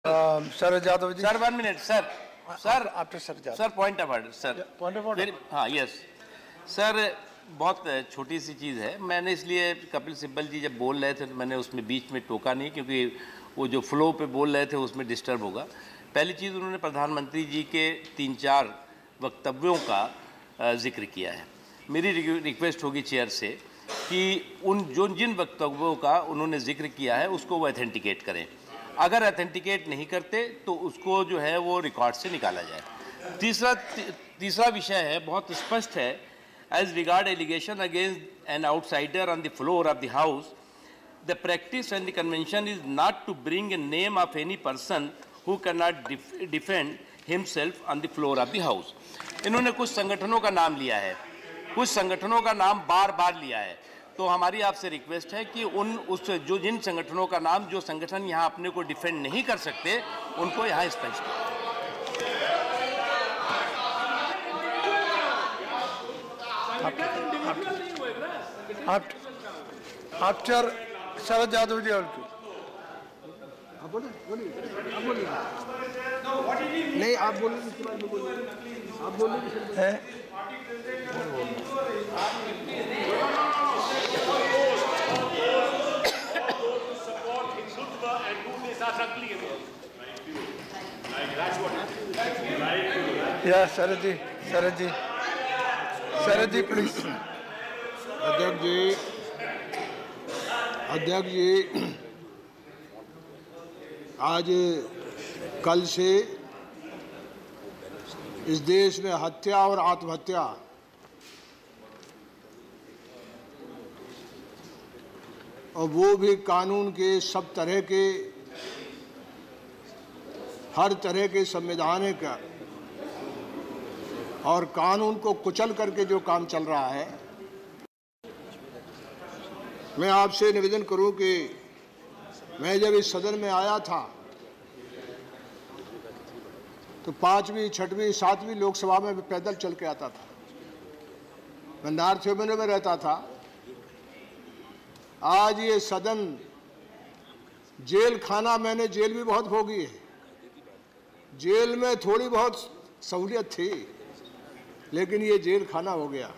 Sharad Yadav ji. Sir 1 minute sir after Sharad Yadav sir point of order sir point of order. हाँ yes sir, बहुत छोटी सी चीज़ है। मैंने इसलिए कपिल सिब्बल जी जब बोल रहे थे तो मैंने उसमें बीच में टोका नहीं, क्योंकि वो जो फ्लो पे बोल रहे थे उसमें डिस्टर्ब होगा। पहली चीज़, उन्होंने प्रधानमंत्री जी के 3-4 वक्तव्यों का जिक्र किया है। मेरी रिक्वेस्ट होगी चेयर से कि जिन वक्तव्यों का उन्होंने जिक्र किया है उसको वो ऑथेंटिकेट करें। अगर ऑथेंटिकेट नहीं करते तो उसको जो है वो रिकॉर्ड से निकाला जाए। तीसरा विषय है, बहुत स्पष्ट है, as regard allegation against an outsider on the floor of the house, the practice and the convention is not to bring a name of any person who can not defend himself on the floor of the house. इन्होंने कुछ संगठनों का नाम लिया है, कुछ संगठनों का नाम बार बार लिया है, तो हमारी आपसे रिक्वेस्ट है कि जिन संगठनों का नाम, जो संगठन यहाँ अपने को डिफेंड नहीं कर सकते, उनको यहाँ स्पष्ट आफ्टर शरद यादव जी और नहीं, आप बोलिए, आप बोलिए। या शरद जी प्लीज। अध्यक्ष जी, आज कल से इस देश में हत्या और आत्महत्या और वो भी कानून के सब तरह के, हर तरह के संवैधानिक और कानून को कुचल करके जो काम चल रहा है, मैं आपसे निवेदन करूं कि मैं जब इस सदन में आया था तो 5वीं, 6वीं, 7वीं लोकसभा में पैदल चल के आता था। मैं नॉर्थ एवेन्यू में रहता था। आज ये सदन जेल खाना, मैंने जेल भी बहुत भोगी है, जेल में थोड़ी बहुत सहूलियत थी, लेकिन ये जेल खाना हो गया।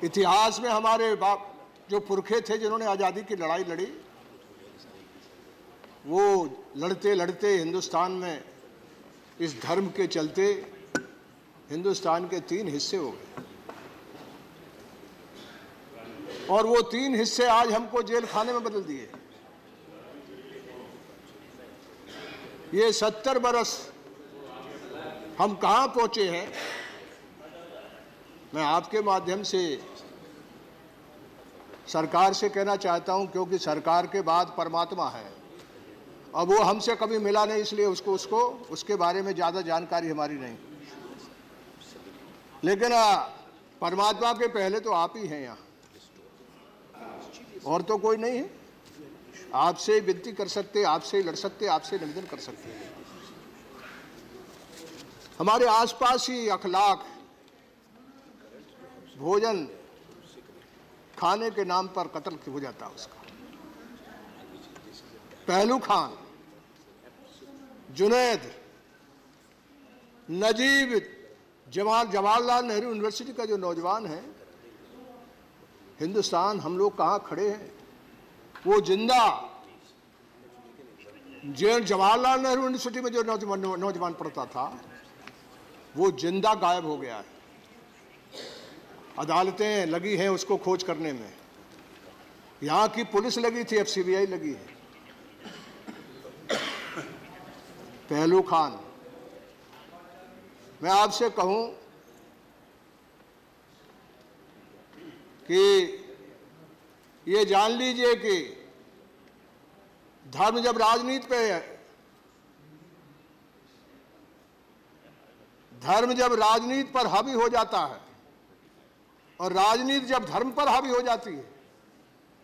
इतिहास में हमारे बाप जो पुरखे थे जिन्होंने आज़ादी की लड़ाई लड़ी, वो लड़ते लड़ते हिंदुस्तान में इस धर्म के चलते हिंदुस्तान के 3 हिस्से हो गए, और वो 3 हिस्से आज हमको जेल खाने में बदल दिए। ये 70 बरस हम कहाँ पहुँचे हैं। मैं आपके माध्यम से सरकार से कहना चाहता हूँ, क्योंकि सरकार के बाद परमात्मा है, अब वो हमसे कभी मिला नहीं, इसलिए उसके बारे में ज़्यादा जानकारी हमारी नहीं, लेकिन परमात्मा के पहले तो आप ही हैं यहाँ, और तो कोई नहीं है। आपसे विनती कर सकते, आपसे लड़ सकते, आपसे निवेदन कर सकते। हमारे आसपास ही अखलाक, भोजन खाने के नाम पर कत्ल हो जाता है उसका। पहलू खान, जुनैद, नजीब, जवाहरलाल नेहरू यूनिवर्सिटी का जो नौजवान है, हिंदुस्तान हम लोग कहाँ खड़े हैं। वो जिंदा जवाहरलाल नेहरू यूनिवर्सिटी में जो नौजवान पढ़ता था, वो जिंदा गायब हो गया है। अदालतें लगी हैं उसको खोज करने में, यहाँ की पुलिस लगी थी, अब CBI लगी है। पहलू खान, मैं आपसे कहूं कि ये जान लीजिए कि धर्म जब राजनीति पे है, धर्म जब राजनीति पर हावी हो जाता है और राजनीति जब धर्म पर हावी हो जाती है,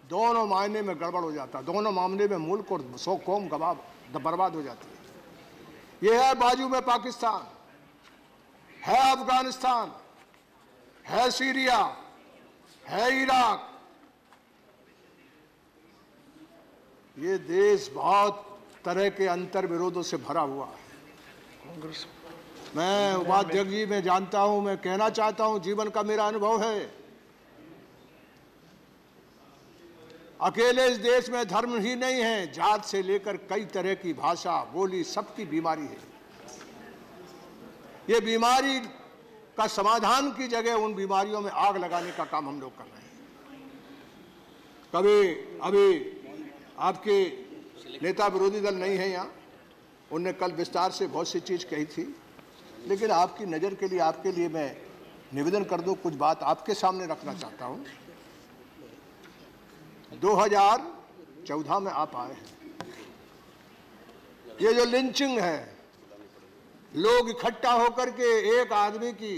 दोनों मायने में गड़बड़ हो जाता है। दोनों मामले में मुल्क और 100 कौम बर्बाद हो जाती है। ये है बाजू में पाकिस्तान, है अफगानिस्तान, है सीरिया, है इराक। ये देश बहुत तरह के अंतर विरोधों से भरा हुआ है। मैं उपाध्यक्ष जी मैं जानता हूं, मैं कहना चाहता हूं, जीवन का मेरा अनुभव है, अकेले इस देश में धर्म ही नहीं है, जात से लेकर कई तरह की भाषा बोली सबकी बीमारी है। ये बीमारी का समाधान की जगह उन बीमारियों में आग लगाने का काम हम लोग कर रहे हैं। कभी अभी आपके नेता विरोधी दल नहीं है यहाँ, उनने कल विस्तार से बहुत सी चीज कही थी, लेकिन आपकी नज़र के लिए आपके लिए मैं निवेदन कर दूं, कुछ बात आपके सामने रखना चाहता हूं। 2014 में आप आए हैं, ये जो लिंचिंग है, लोग इकट्ठा होकर के एक आदमी की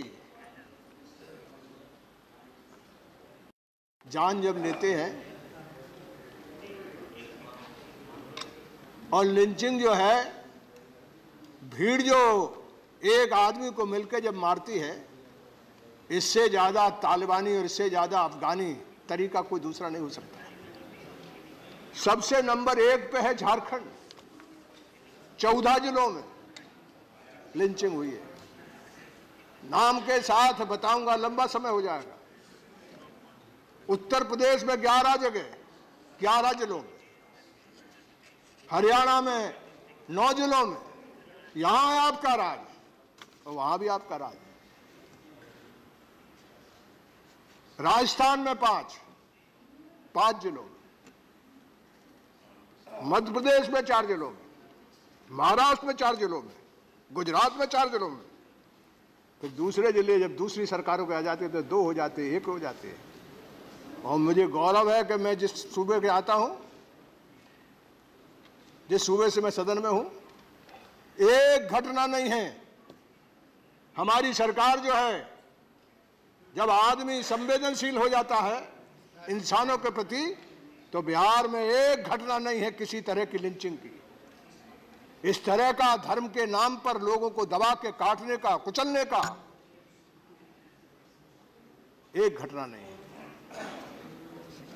जान जब लेते हैं, और लिंचिंग जो है, भीड़ जो एक आदमी को मिलकर जब मारती है, इससे ज्यादा तालिबानी और इससे ज्यादा अफगानी तरीका कोई दूसरा नहीं हो सकता। सबसे नंबर 1 पे है झारखंड, 14 जिलों में लिंचिंग हुई है। नाम के साथ बताऊंगा, लंबा समय हो जाएगा। उत्तर प्रदेश में 11 जगह, 11 जिलों में, हरियाणा में 9 जिलों में, यहां है आपका राज और वहां भी आपका राज। राजस्थान में 5 जिलों में, मध्य प्रदेश में 4 जिलों में, महाराष्ट्र में 4 जिलों में, गुजरात में 4 जिलों में। फिर दूसरे जिले जब दूसरी सरकारों के आ जाते हैं तो 2 हो जाते, 1 हो जाते हैं। और मुझे गौरव है कि मैं जिस सूबे के आता हूं, जिस सूबे से मैं सदन में हूं, एक घटना नहीं है। हमारी सरकार जो है, जब आदमी संवेदनशील हो जाता है इंसानों के प्रति, तो बिहार में एक घटना नहीं है किसी तरह की लिंचिंग की। इस तरह का धर्म के नाम पर लोगों को दबा के काटने का, कुचलने का एक घटना नहीं है।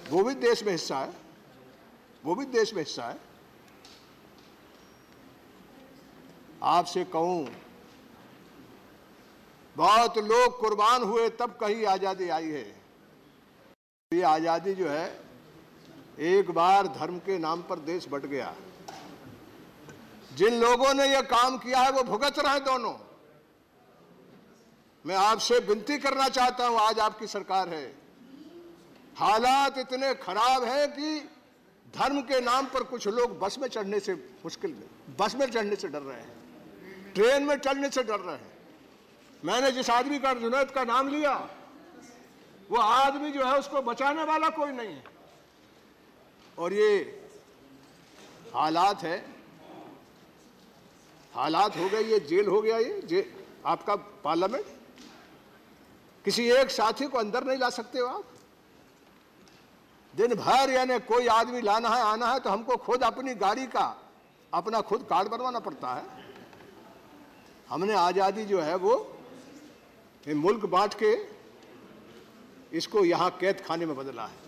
वो भी देश में हिस्सा है, वो भी देश में हिस्सा है। आपसे कहूं, बहुत लोग कुर्बान हुए तब कहीं आजादी आई है। ये आजादी जो है, एक बार धर्म के नाम पर देश बंट गया। जिन लोगों ने यह काम किया है वो भुगत रहे दोनों। मैं आपसे विनती करना चाहता हूं, आज आपकी सरकार है, हालात इतने खराब हैं कि धर्म के नाम पर कुछ लोग बस में चढ़ने से मुश्किल में, बस में चढ़ने से डर रहे हैं, ट्रेन में चढ़ने से डर रहे हैं। मैंने जिस आदमी का जुनैद का नाम लिया, वो आदमी जो है उसको बचाने वाला कोई नहीं है। और ये हालात है, हालात हो गए, ये जेल हो गया, ये आपका पार्लियामेंट। किसी एक साथी को अंदर नहीं ला सकते हो आप। दिन भर यानी कोई आदमी लाना है, आना है, तो हमको खुद अपनी गाड़ी का अपना खुद कार्ड बनवाना पड़ता है। हमने आज़ादी जो है वो मुल्क बांट के इसको यहाँ कैद खाने में बदला है।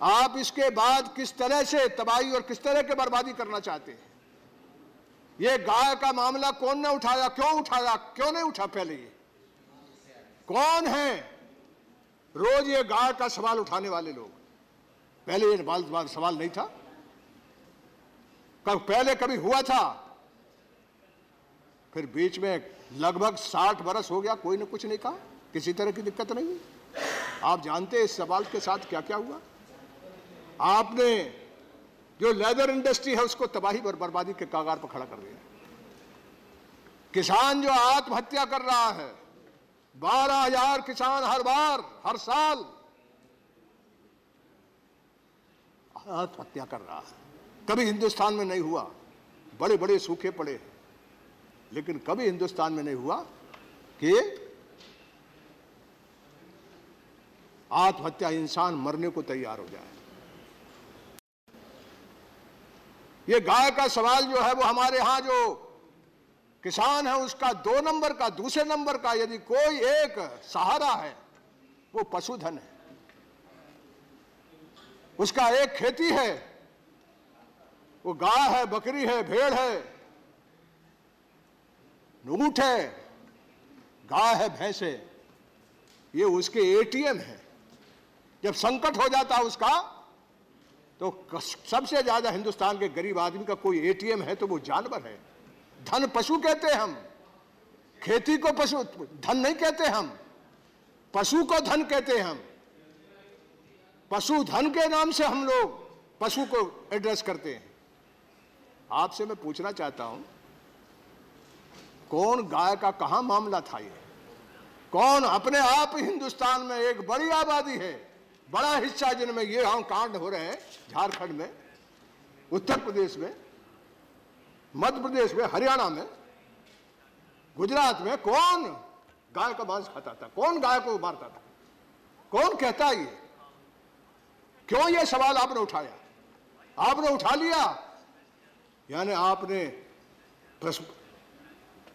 आप इसके बाद किस तरह से तबाही और किस तरह के बर्बादी करना चाहते हैं? ये गाय का मामला कौन ने उठाया, क्यों नहीं उठा? पहले ये कौन है रोज ये गाय का सवाल उठाने वाले लोग? पहले ये सवाल नहीं था, पहले कभी हुआ था? फिर बीच में लगभग 60 बरस हो गया, कोई ने कुछ नहीं कहा, किसी तरह की दिक्कत नहीं। आप जानते हैं इस सवाल के साथ क्या क्या हुआ? आपने जो लेदर इंडस्ट्री है उसको तबाही और बर्बादी के कगार पर खड़ा कर दिया। किसान जो आत्महत्या कर रहा है, 12,000 किसान हर साल आत्महत्या कर रहा है। कभी हिंदुस्तान में नहीं हुआ, बड़े बड़े सूखे पड़े, लेकिन कभी हिंदुस्तान में नहीं हुआ कि आत्महत्या, इंसान मरने को तैयार हो जाए। ये गाय का सवाल जो है वो हमारे यहां जो किसान है उसका 2 नंबर का, दूसरे नंबर का यदि कोई एक सहारा है वो पशुधन है। उसका एक खेती है, वो गाय है, बकरी है, भेड़ है, ऊंट है, गाय है, भैंस है, ये उसके एटीएम है। जब संकट हो जाता है उसका, तो सबसे ज्यादा हिंदुस्तान के गरीब आदमी का कोई एटीएम है तो वो जानवर है। धन पशु कहते हैं हम, खेती को पशु धन नहीं कहते हम, पशु को धन कहते हैं हम। पशु धन के नाम से हम लोग पशु को एड्रेस करते हैं। आपसे मैं पूछना चाहता हूं, कौन गाय का कहां मामला था ये? कौन? अपने आप हिंदुस्तान में एक बड़ी आबादी है, बड़ा हिस्सा जिनमें ये हम कांड हो रहे हैं, झारखंड में, उत्तर प्रदेश में, मध्य प्रदेश में, हरियाणा में, गुजरात में, कौन गाय का मांस खाता था? कौन गाय को मारता था? कौन कहता है ये? क्यों ये सवाल आपने उठाया? आपने उठा लिया, यानी आपने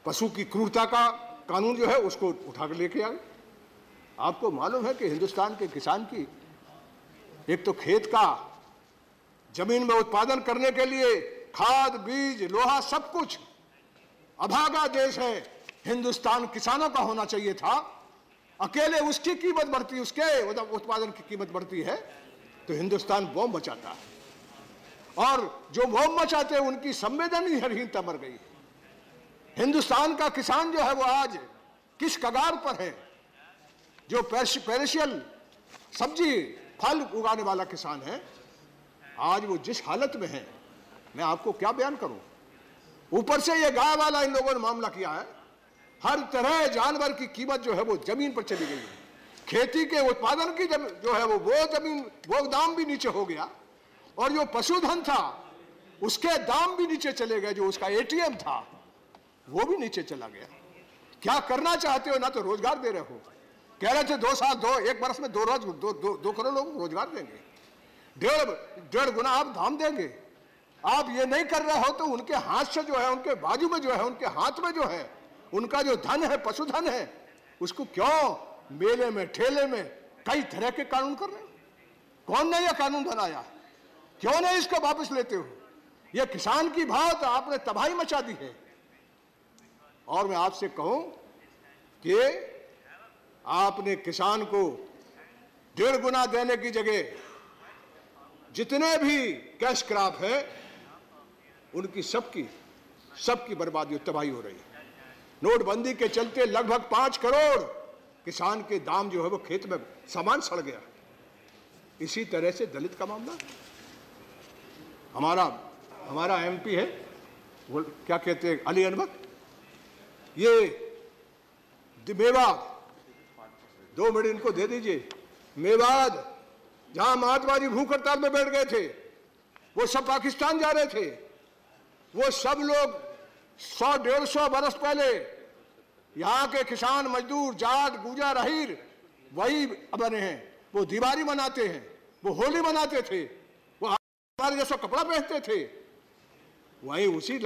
पशु की क्रूरता का कानून जो है उसको उठा कर लेके आए। आपको मालूम है कि हिंदुस्तान के किसान की एक तो खेत का जमीन में उत्पादन करने के लिए खाद, बीज, लोहा, सब कुछ अभागा देश है। हिंदुस्तान किसानों का होना चाहिए था। अकेले उसकी कीमत बढ़ती, उसके उत्पादन की कीमत बढ़ती है तो हिंदुस्तान बॉम्ब मचाता है, और जो बॉम्ब मचाते हैं उनकी संवेदनहीनता मर गई है। हिंदुस्तान का किसान जो है वो आज किस कगार पर है? जो पेरिशियल सब्जी फल उगाने वाला किसान है, आज वो जिस हालत में है, मैं आपको क्या बयान करूं। ऊपर से ये गाय वाला इन लोगों ने मामला किया है। हर तरह जानवर की कीमत जो है वो जमीन पर चली गई है। खेती के उत्पादन की जो है वो दाम भी नीचे हो गया, और जो पशुधन था उसके दाम भी नीचे चले गए। जो उसका एटीएम था वो भी नीचे चला गया। क्या करना चाहते हो? ना तो रोजगार दे रहे हो। कह रहे थे 2 साल, 1 बरस में 2 करोड़ लोगों को रोजगार देंगे, डेढ़ गुना आप दाम देंगे। आप ये नहीं कर रहे हो तो उनके हाथ से जो है, उनके बाजू में जो है, उनके हाथ में जो है, उनका जो धन है, पशुधन है, उसको क्यों मेले में, ठेले में कई तरह के कानून कर रहे हो? कौन ने यह कानून बनाया? क्यों नहीं इसको वापस लेते हो? यह किसान की बात आपने तबाही मचा दी है। और मैं आपसे कहूं कि आपने किसान को 1.5 गुना देने की जगह जितने भी कैश क्रॉप है उनकी सबकी बर्बादी, तबाही हो रही है। नोटबंदी के चलते लगभग 5 करोड़ किसान के दाम जो है वो खेत में सामान सड़ गया। इसी तरह से दलित का मामला, हमारा एमपी है, वो क्या कहते हैं, अली अनवर, ये मेवात, 2 मिनट इनको दे दीजिए। मेवात जहां महात्मा जी भूख हड़ताल में बैठ गए थे, वो सब पाकिस्तान जा रहे थे। वो सब लोग 100-150 बरस पहले यहाँ के किसान, मजदूर, जाट, गुजर, अहीर वही बने हैं। वो दिवाली मनाते हैं, वो होली मनाते थे, वो हमारे जैसा कपड़ा पहनते थे। वही उसी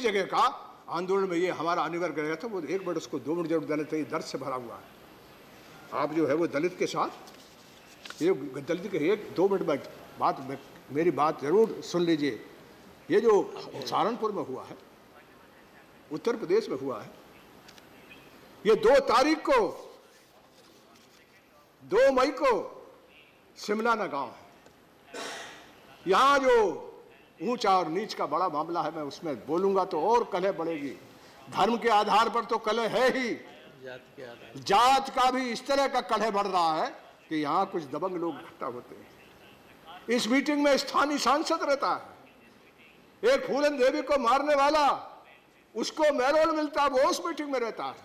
जगह का आंदोलन में ये हमारा अनिवार्य गया था। वो 1 मिनट, उसको 2 मिनट जरूर देने चाहिए, दर्द से भरा हुआ है। आप जो है वो दलित के साथ, ये दलित के 1-2 मिनट मेरी बात जरूर सुन लीजिए। ये जो सहारनपुर में हुआ है, उत्तर प्रदेश में हुआ है, ये 2 तारीख को, 2 मई को सिमलाना गांव है। यहां जो ऊंचा और नीच का बड़ा मामला है, मैं उसमें बोलूंगा तो और कलह बढ़ेगी। धर्म के आधार पर तो कलह है ही, जात का भी इस तरह का कलह बढ़ रहा है कि यहां कुछ दबंग लोग इकट्ठा होते हैं। इस मीटिंग में स्थानीय सांसद रहता है, एक फूलन देवी को मारने वाला, उसको मेरोल मिलता है, वो उस मीटिंग में रहता है।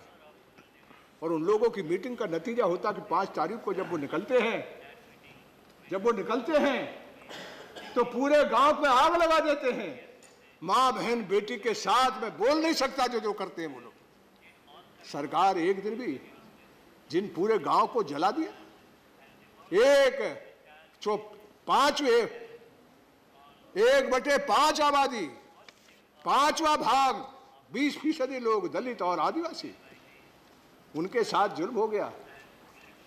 और उन लोगों की मीटिंग का नतीजा होता कि 5 तारीख को जब वो निकलते हैं तो पूरे गांव पे आग लगा देते हैं। माँ, बहन, बेटी के साथ में बोल नहीं सकता जो करते हैं वो लोग। सरकार एक दिन भी जिन पूरे गांव को जला दिया, 1/5 आबादी, 5वां भाग, 20% लोग दलित और आदिवासी, उनके साथ जुल्म हो गया।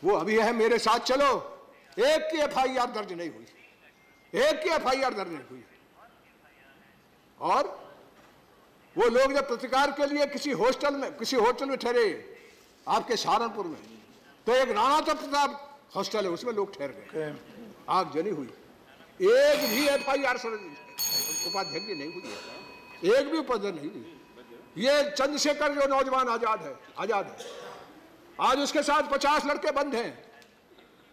वो अभी है मेरे साथ चलो, एक की FIR दर्ज नहीं हुई, एक की FIR दर्ज नहीं हुई। और वो लोग जब प्रतिकार के लिए किसी होटल में ठहरे आपके सहारनपुर में, तो एक राणा प्रताप हॉस्टल है, उसमें लोग ठहर गए, आगजनी हुई, एक भी FIR उपाध्यक्ष नहीं हुई, एक भी उपाध्यक्ष नहीं हुई। ये चंद्रशेखर जो नौजवान आजाद है, आज उसके साथ 50 लड़के बंद हैं।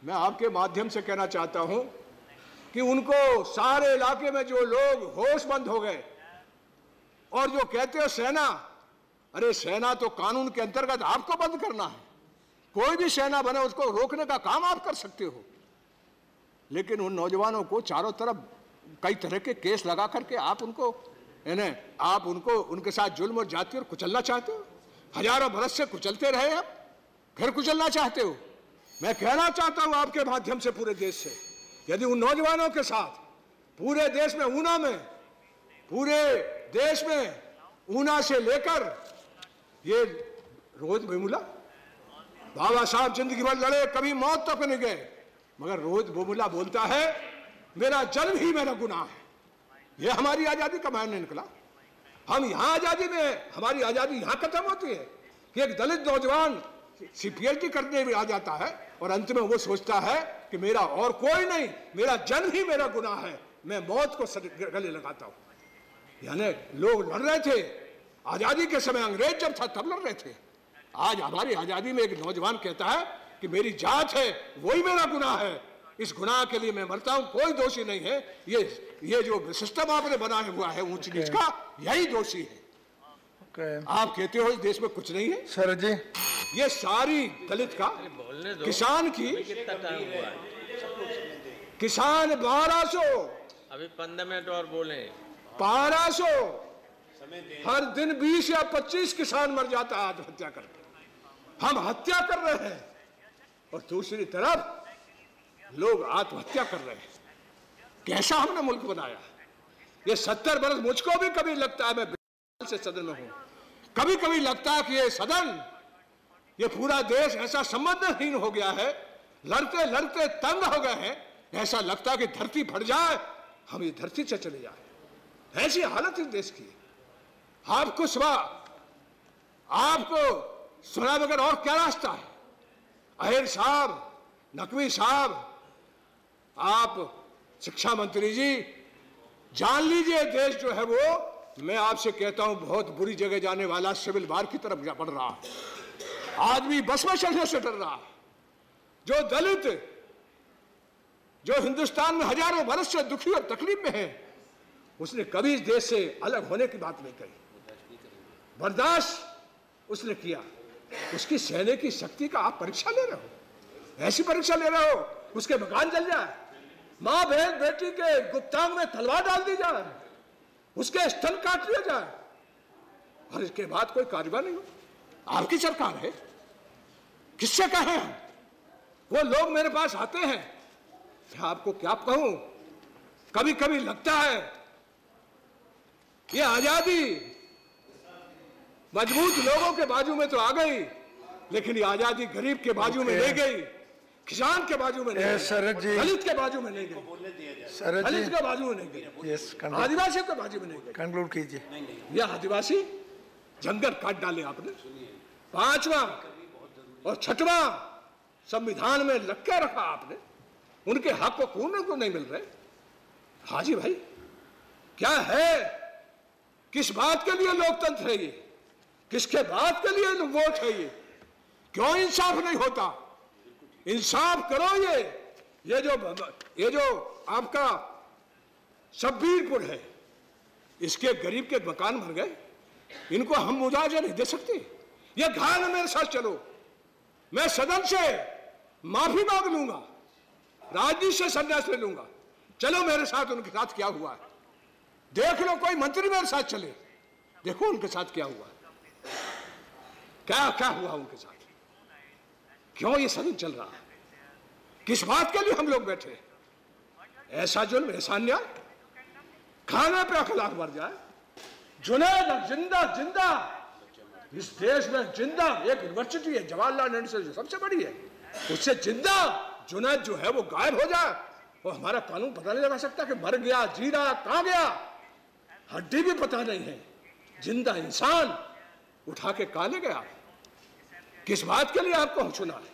मैं आपके माध्यम से कहना चाहता हूं कि उनको सारे इलाके में जो लोग होशबंद हो गए और जो कहते हो सेना, अरे सेना तो कानून के अंतर्गत आपको बंद करना है, कोई भी सेना बने उसको रोकने का काम आप कर सकते हो, लेकिन उन नौजवानों को चारों तरफ कई तरह के केस लगा करके आप उनको उनके साथ जुल्म और जाति और कुचलना चाहते हो। हजारों बरस से कुचलते रहे, आप फिर कुचलना चाहते हो। मैं कहना चाहता हूं आपके माध्यम से पूरे देश से, यदि उन नौजवानों के साथ पूरे देश में ऊना से लेकर ये रोहित वेमुला, बाबा साहब जिंदगी भर लड़े, कभी मौत तक नहीं गए, मगर रोहित वेमुला बोलता है मेरा जन्म ही मेरा गुनाह है। ये हमारी आजादी का मायने निकला। हम यहां आजादी में, हमारी आजादी यहां खत्म होती है कि एक दलित नौजवान CPLT करने भी आ जाता है और अंत में वो सोचता है कि मेरा और कोई नहीं, मेरा जन्म ही मेरा गुनाह है, मैं मौत को गले लगाता हूं। यानी लोग लड़ रहे थे आजादी के समय, अंग्रेज जब था तब लड़ रहे थे। आज हमारी आजादी में एक नौजवान कहता है कि मेरी जात है वही मेरा गुनाह है, इस गुनाह के लिए मैं मरता हूं, कोई दोषी नहीं है। ये जो सिस्टम आपने बनाया हुआ है ऊंच नीच का, यही दोषी है। आप कहते हो इस देश में कुछ नहीं है। सर जी, ये सारी दलित का किसान की, किसान 1200, अभी 15 मिनट और बोले, 1200 हर दिन 20 या 25 किसान मर जाता है आत्महत्या करके। हम हत्या कर रहे हैं और दूसरी तरफ लोग आत्महत्या कर रहे हैं। कैसा हमने मुल्क बनाया। ये 70 बरस, मुझको भी कभी लगता है, मैं से सदन में हूं, कभी कभी लगता है कि ये सदन, ये पूरा देश ऐसा संबंधहीन हो गया है, लड़ते लड़ते तंग हो गए हैं, ऐसा लगता है कि धरती फट जाए, हम ये धरती से चले जाए, ऐसी हालत इस देश की। आपको सुना बगैर और क्या रास्ता है। अहिर साहब, नकवी साहब, आप शिक्षा मंत्री जी, जान लीजिए देश जो है वो, मैं आपसे कहता हूं, बहुत बुरी जगह जाने वाला, सिविल वार की तरफ बढ़ रहा है। आदमी बस में चलने से डर रहा है। जो दलित, जो हिंदुस्तान में हजारों बरस से दुखी और तकलीफ में है, उसने कभी इस देश से अलग होने की बात नहीं कही, बर्दाश्त उसने किया। उसकी सहने की शक्ति का आप परीक्षा ले रहे हो, ऐसी परीक्षा ले रहे हो उसके मकान जल जाए, मां बहन बेटी के गुप्तांग में तलवार डाल दी जाए, उसके स्तन काट लिया जाए, और इसके बाद कोई कार्रवाई नहीं हो। आपकी सरकार है, किससे कहें। वो लोग मेरे पास आते हैं, आपको क्या कहूं, कभी कभी लगता है ये आजादी मजबूत लोगों के बाजू में तो आ गई, लेकिन ये आजादी गरीब के बाजू में नहीं गई, किसान के बाजू में नहीं गई, दलित के बाजू में नहीं गई, दलित के बाजू में नहीं गई, आदिवासी के बाजू में नहीं गई। कंक्लूड कीजिए। यह आदिवासी जंगल काट डाले आपने, 5वां और 6वां संविधान में लग के रखा आपने, उनके हक को पूर्ण को नहीं मिल रहे। हाजी भाई, क्या है, किस बात के लिए लोकतंत्र है ये, किसके बात के लिए वोट है क्यों इंसाफ नहीं होता। इंसाफ करो। ये जो आपका शब्बीरपुर है, इसके गरीब के मकान भर गए, इनको हम मुआवजा नहीं दे सकते। ये घायल मेरे साथ चलो, मैं सदन से माफी मांग लूंगा, राजनीति से संन्यास ले लूंगा, चलो मेरे साथ उनके साथ क्या हुआ है देख लो। कोई मंत्री मेरे साथ चले, देखो उनके साथ क्या हुआ, क्या क्या हुआ उनके साथ, क्यों ये सदन चल रहा है, किस बात के लिए हम लोग बैठे। ऐसा जुल्म, ऐसा अन्याय, खाने पे अखलाक मर जाए। जुनैद जिंदा इस देश में जिंदा एक यूनिवर्सिटी है जवाहरलाल नेहरू से जो सबसे बड़ी है, उससे जिंदा जुनैद जो है वो गायब हो जाए, वो हमारा कानून पता नहीं लगा सकता कि मर गया, जी रहा, कहां गया। हड्डी भी पता नहीं है, जिंदा इंसान उठा के कहाँ ले गया? किस बात के लिए आपको चुना है?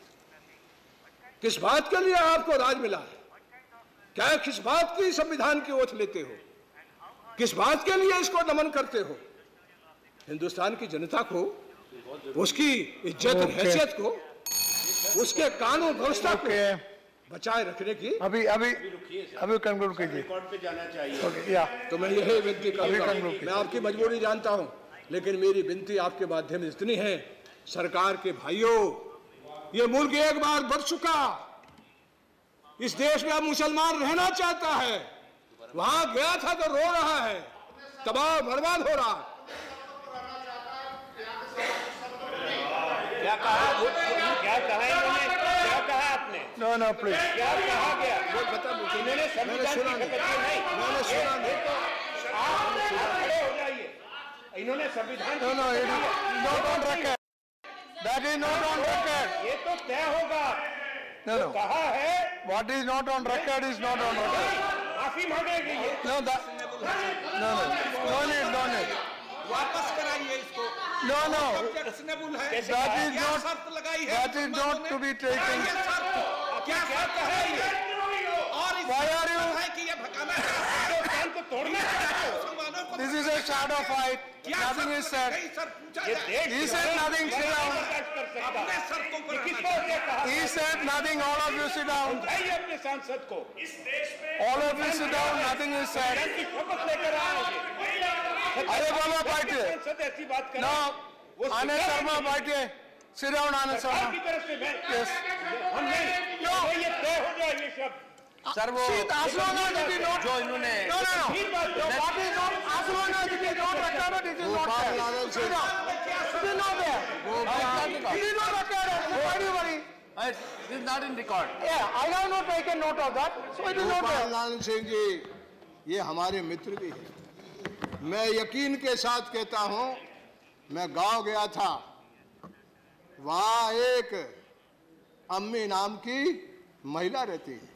किस बात के लिए आपको राज मिला है? क्या किस बात की संविधान की ओथ लेते हो? किस बात के लिए इसको नमन करते हो? हिंदुस्तान की जनता को, उसकी इज्जत और हैसियत को, उसके कानून व्यवस्था को बचाए रखने की अभी कंक्लूड कीजिए। रिकॉर्ड पे जाना चाहिए। ओके, या तो मैं यही विनती करूंगा। मैं आपकी मजबूरी जानता हूं, लेकिन मेरी विनती आपके माध्यम से इतनी है, सरकार के भाइयों, ये मुल्क एक बार बढ़ चुका। इस देश में अब मुसलमान रहना चाहता है, वहां गया था तो रो रहा है, तबाह बर्बाद हो रहा है। क्या कहा इन्होंने? क्या कहा आपने? No please. क्या कहा गया? वो बता। इन्होंने संविधान की खबर नहीं। मैंने सुना नहीं। आप खड़े हो जाइए। इन्होंने संविधान no not on record, that is not on record. ये तो तय होगा। नो कहा है what is not on record is not on record. माफी मांगेगी ये। नो नीड वापस कराइए इसको। नो ऑब्जेक्शनेबल है। कैसे दैट कहा? इज क्या नॉट, शर्त लगाई है? That is not to be taken. ये शर्त क्या शर्त है ये? और Why are you- है कि ये भगाना है? हिंदुस्तान को तोड़ना चाहते हो? मुसलमानों को This is a shadow fight. क्या Nothing is शर्त said. लगाई? सर पूछा ये जाए। देश He said nothing. Sit down. बर्दाश्त कर सकता अपने शर्तों पर ये रहना किसको ये कहा? He said nothing. All of you sit down. समझाइए अपने सांसद को। All of you sit down. Nothing is said. संविधान की शपथ लेकर आएंगे। अरे बाबा बैठिए। सांसद ऐसी बात करें। No, आनंद शर्मा बैठिए। Sit down, आनंद सरकार शर्मा. की तरफ से मैं Yes. हम नहीं ये तय हो जाए ये सब। सर वो See, as long as it is not. जो इन्होंने No. ठीक बात No, what is not, as long as it is not recorded, it is not there. Gopalan Sit down. It is not there. It is not recorded. Why do you worry? It is not in record. Yeah, I have not taken note of that. So it is not there. Gopal Singh ji, ये हमारे मित्र भी हैं। मैं यकीन के साथ कहता हूं, मैं गांव गया था, वहां एक अम्मी नाम की महिला रहती है,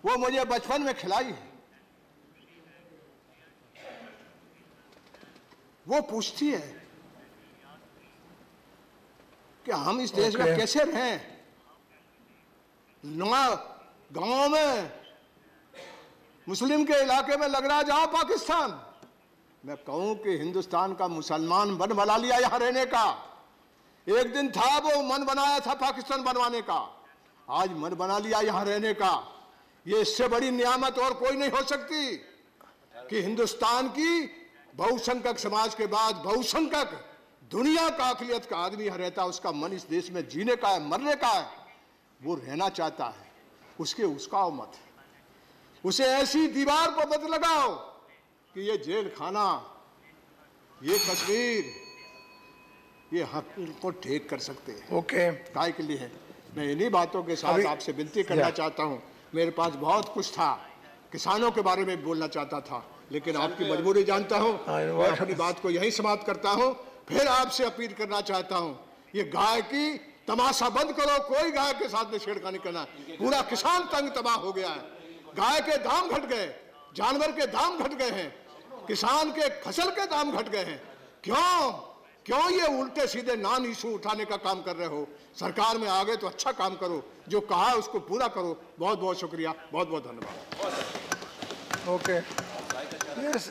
वो मुझे बचपन में खिलाई है। वो पूछती है कि हम इस देश में कैसे रहें, गांव में मुस्लिम के इलाके में लग रहा जाओ पाकिस्तान। मैं कहूं कि हिंदुस्तान का मुसलमान मन बना लिया यहां रहने का। एक दिन था वो मन बनाया था पाकिस्तान बनवाने का, आज मन बना लिया यहां रहने का। ये इससे बड़ी नियामत और कोई नहीं हो सकती कि हिंदुस्तान की बहुसंख्यक समाज के बाद बहुसंख्यक दुनिया का अकलियत का आदमी यहां रहता है, उसका मन इस देश में जीने का है, मरने का है, वो रहना चाहता है। उसके उस्काओ मत, उसे ऐसी दीवार पर मत लगाओ कि ये जेल खाना, ये कश्मीर, ये हक को ठीक कर सकते हैं। Okay. काय के लिए है। मैं इन्हीं बातों के साथ आपसे विनती करना चाहता हूं। मेरे पास बहुत कुछ था, किसानों के बारे में बोलना चाहता था, लेकिन आपकी मजबूरी जानता हूं। मैं अपनी बात को यहीं समाप्त करता हूं। फिर आपसे अपील करना चाहता हूं, ये गाय की तमाशा बंद करो, कोई गाय के साथ में छेड़खानी करना। पूरा किसान तंग तबाह हो गया है, गाय के दाम घट गए, जानवर के दाम घट गए हैं, किसान के फसल के दाम घट गए हैं। क्यों ये उल्टे सीधे नॉन इशू उठाने का काम कर रहे हो? सरकार में आ गए तो अच्छा काम करो, जो कहा उसको पूरा करो। बहुत बहुत शुक्रिया, बहुत बहुत धन्यवाद। Okay. Yes.